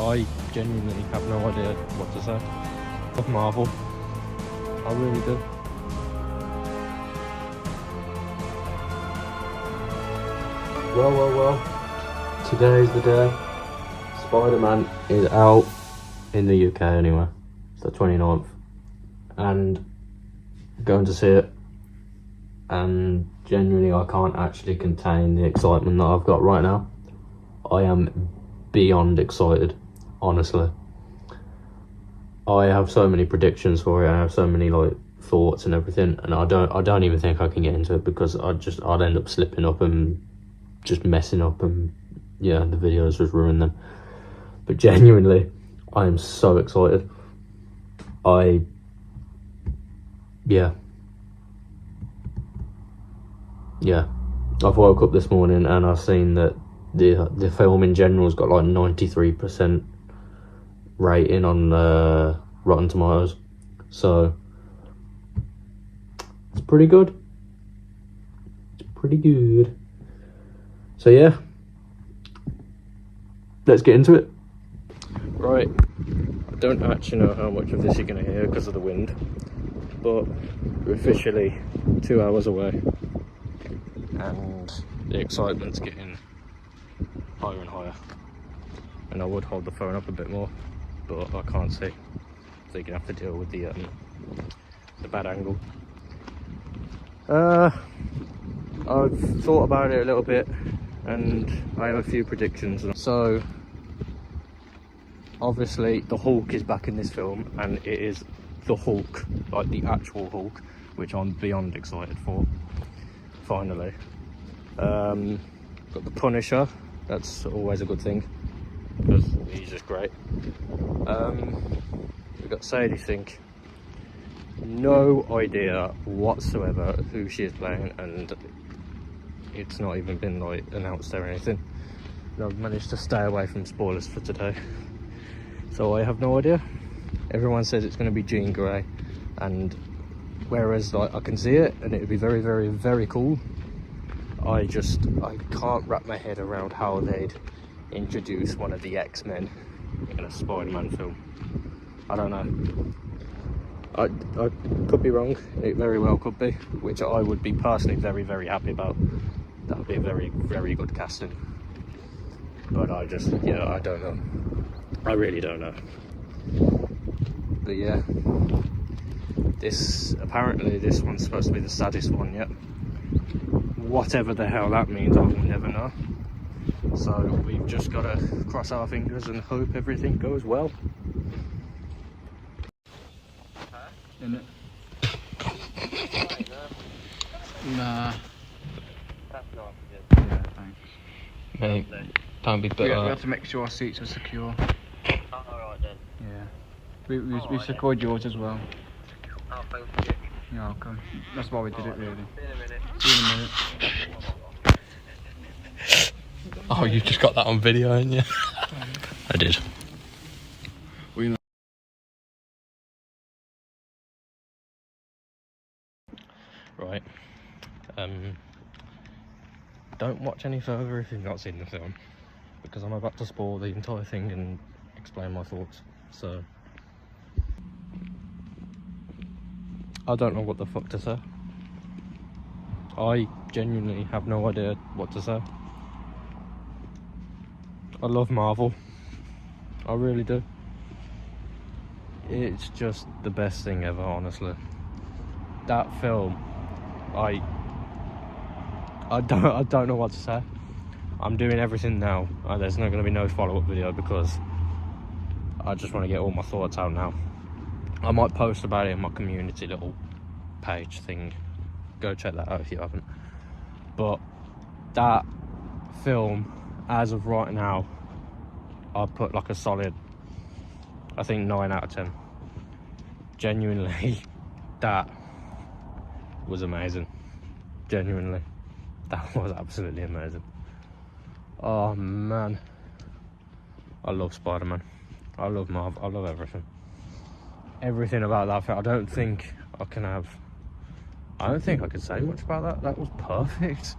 I genuinely have no idea what to say. Of Marvel, I really do. Well. Today's the day. Spider-Man is out in the UK anyway. It's the 29th. And going to see it. And genuinely, I can't actually contain the excitement that I've got right now. I am beyond excited, honestly. I have so many predictions for it. I have so many like thoughts and everything, and I don't even think I can get into it because I'd end up slipping up and just messing up, and yeah, the videos just ruin them. But genuinely, I am so excited. Yeah. I've woke up this morning and I've seen that the film in general has got like 93% rating on Rotten Tomatoes, so it's pretty good. So yeah, let's get into it. Right, I don't actually know how much of this you're going to hear because of the wind, but we're officially 2 hours away and the excitement's getting higher and higher. And I would hold the phone up a bit more, but I can't see, so you're gonna have to deal with the bad angle. I've thought about it a little bit, and I have a few predictions. So, obviously, the Hulk is back in this film, and it is the Hulk, like the actual Hulk, which I'm beyond excited for. Finally, got the Punisher. That's always a good thing, because he's just great. We've got Sadie Sink. No idea whatsoever who she is playing, and it's not even been like announced or anything. And I've managed to stay away from spoilers for today, so I have no idea. Everyone says it's going to be Jean Grey, and whereas like I can see it and it would be very, very, very cool, I can't wrap my head around how they'd introduce one of the X-Men in a Spider-Man film. I don't know. I could be wrong. It very well could be, which I would be personally very, very happy about. That would be a very, very good casting. But I don't know. I really don't know. But yeah, apparently this one's supposed to be the saddest one yet. Whatever the hell that means, I will never know. So we've just got to cross our fingers and hope everything goes well. Isn't it? Nah. That's not good. Yeah, thanks. Mate, don't be bitter. We have to make sure our seats are secure. Oh, alright then. Yeah. We secured yours as well. Oh, thank you. You're welcome. That's why we did it, really. See you in a minute. See you in a minute. Oh, you just got that on video, haven't you? I did. Right. Don't watch any further if you've not seen the film, because I'm about to spoil the entire thing and explain my thoughts. So I don't know what the fuck to say. I genuinely have no idea what to say. I love Marvel. I really do. It's just the best thing ever, honestly. That film, I don't know what to say. I'm doing everything now. There's not going to be no follow-up video because I just want to get all my thoughts out now. I might post about it in my community little page thing. Go check that out if you haven't. But that film, as of right now, I'd put like a solid, I think 9 out of 10. Genuinely, that was amazing. Genuinely, that was absolutely amazing. Oh man, I love Spider-Man. I love Marvel. I love everything. Everything about that film. I don't think I can say much about that. That was perfect.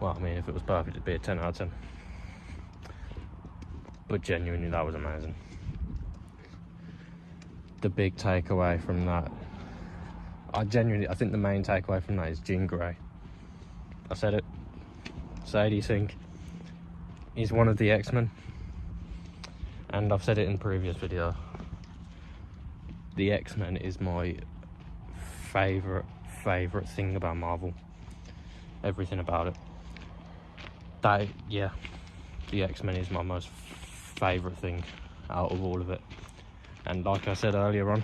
Well, I mean, if it was perfect, it'd be a 10 out of 10. But genuinely, that was amazing. The big takeaway from that, I think the main takeaway from that is Jean Grey. I said it. Sadie Sink is one of the X-Men, and I've said it in previous video. The X-Men is my favourite thing about Marvel. Everything about it. The X-Men is my most favourite thing out of all of it. And like I said earlier on,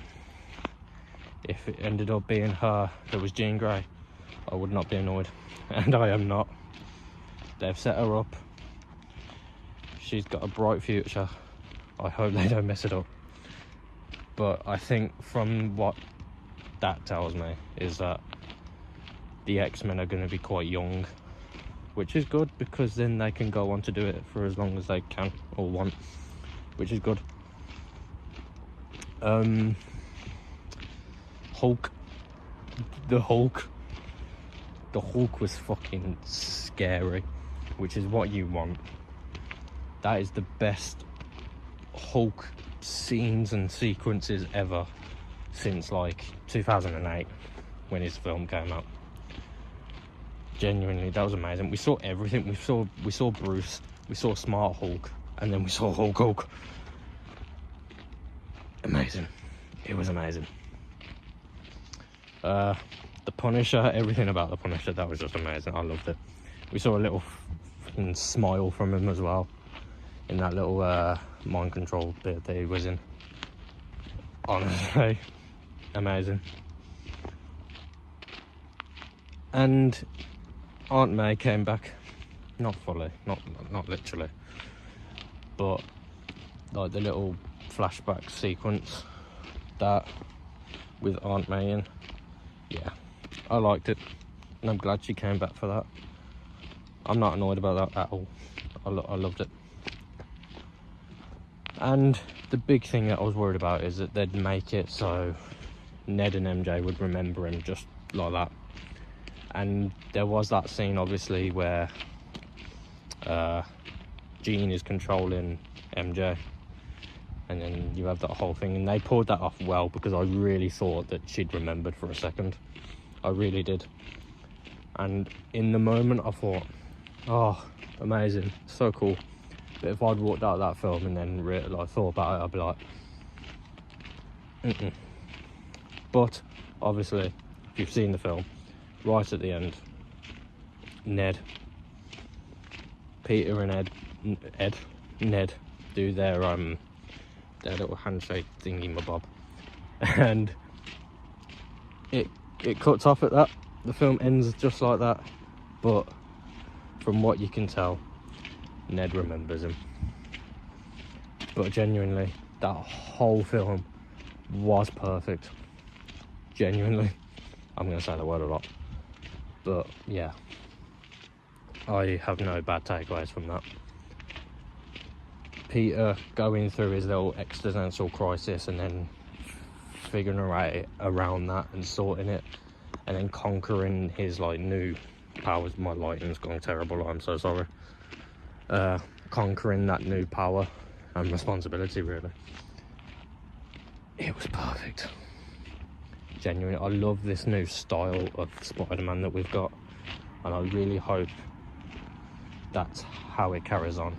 if it ended up being her that was Jean Grey, I would not be annoyed. And I am not. They've set her up. She's got a bright future. I hope they don't mess it up. But I think from what that tells me is that the X-Men are going to be quite young, which is good because then they can go on to do it for as long as they can or want, which is good. Hulk. The Hulk was fucking scary, which is what you want. That is the best Hulk scenes and sequences ever since like 2008 when his film came out. Genuinely, that was amazing. We saw everything. We saw Bruce, we saw Smart Hulk, and then we saw Hulk. Amazing. It was amazing. The Punisher, everything about the Punisher, that was just amazing. I loved it. We saw a little fucking smile from him as well in that little mind control bit that he was in. Honestly, amazing. And Aunt May came back, not fully, not literally, but like the little flashback sequence that with Aunt May in, yeah, I liked it, and I'm glad she came back for that. I'm not annoyed about that at all. I loved it. And the big thing that I was worried about is that they'd make it so Ned and MJ would remember him just like that. And there was that scene, obviously, where Jean is controlling MJ, and then you have that whole thing, and they pulled that off well, because I really thought that she'd remembered for a second. I really did. And in the moment I thought, oh, amazing, so cool. But if I'd walked out of that film and then thought about it, I'd be like, mm-mm. But obviously, if you've seen the film, right at the end, Peter and Ned do their little handshake thingy mabob, and it cuts off at that. The film ends just like that, but from what you can tell, Ned remembers him. But genuinely, that whole film was perfect. Genuinely, I'm going to say the word a lot, but yeah, I have no bad takeaways from that. Peter going through his little existential crisis and then figuring around that and sorting it, and then conquering his like new powers. My lighting's gone terrible, I'm so sorry. Conquering that new power and responsibility, really. It was perfect. Genuinely, I love this new style of Spider-Man that we've got, and I really hope that's how it carries on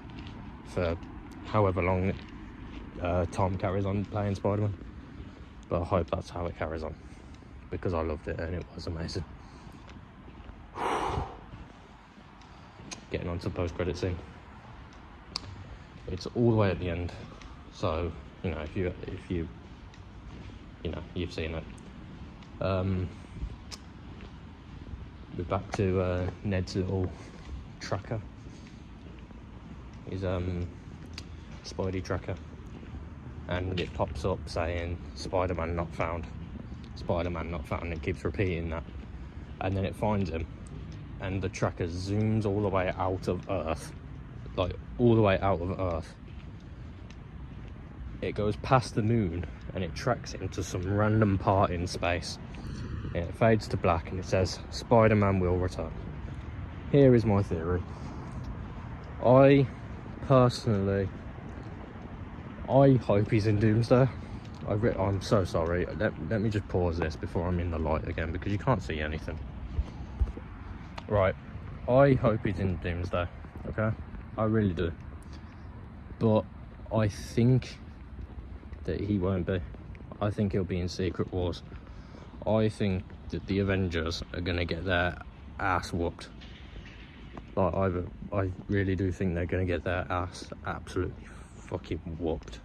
for however long Tom carries on playing Spider-Man. But I hope that's how it carries on, because I loved it and it was amazing. Getting on to the post-credit scene. It's all the way at the end, so you know, if you you've seen it. We're back to Ned's little tracker. His Spidey tracker, and it pops up saying Spider-Man not found. Spider-Man not found. It keeps repeating that, and then it finds him, and the tracker zooms all the way out of Earth, like all the way out of Earth. It goes past the moon and it tracks him to some random part in space, and it fades to black and it says Spider-Man will return. Here is my theory. I personally I hope he's in Doomsday. I'm so sorry. Let me just pause this before I'm in the light again, because you can't see anything. Right, I hope he's in Doomsday, okay? I really do. But I think that he won't be. I think he'll be in Secret Wars. I think that the Avengers are gonna get their ass whooped. Like, I really do think they're gonna get their ass absolutely fucking whooped.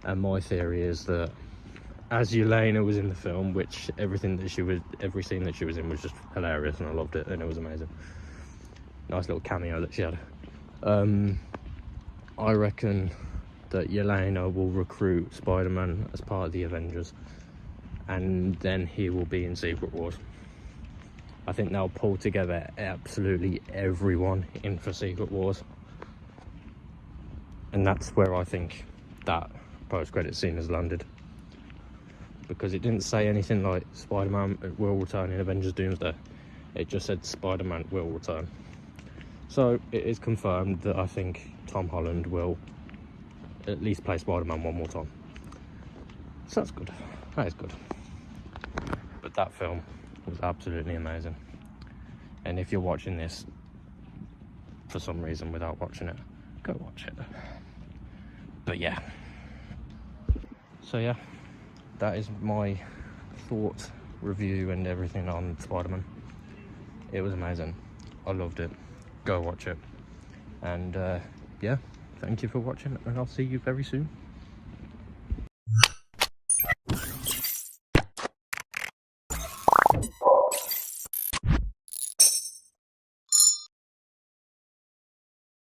And my theory is that as Yelena was in the film, which every scene that she was in was just hilarious, and I loved it, and it was amazing. Nice little cameo that she had. I reckon that Yelena will recruit Spider-Man as part of the Avengers, and then he will be in Secret Wars. I think they'll pull together absolutely everyone in for Secret Wars, and that's where I think that post-credit scene has landed, because it didn't say anything like Spider-Man will return in Avengers Doomsday. It just said Spider-Man will return. So it is confirmed that I think Tom Holland will at least play Spider-Man one more time. So that's good. That is good. But that film was absolutely amazing. And if you're watching this for some reason without watching it, go watch it. But yeah. So yeah, that is my thought, review and everything on Spider-Man. It was amazing. I loved it. Go watch it. And yeah, thank you for watching, and I'll see you very soon.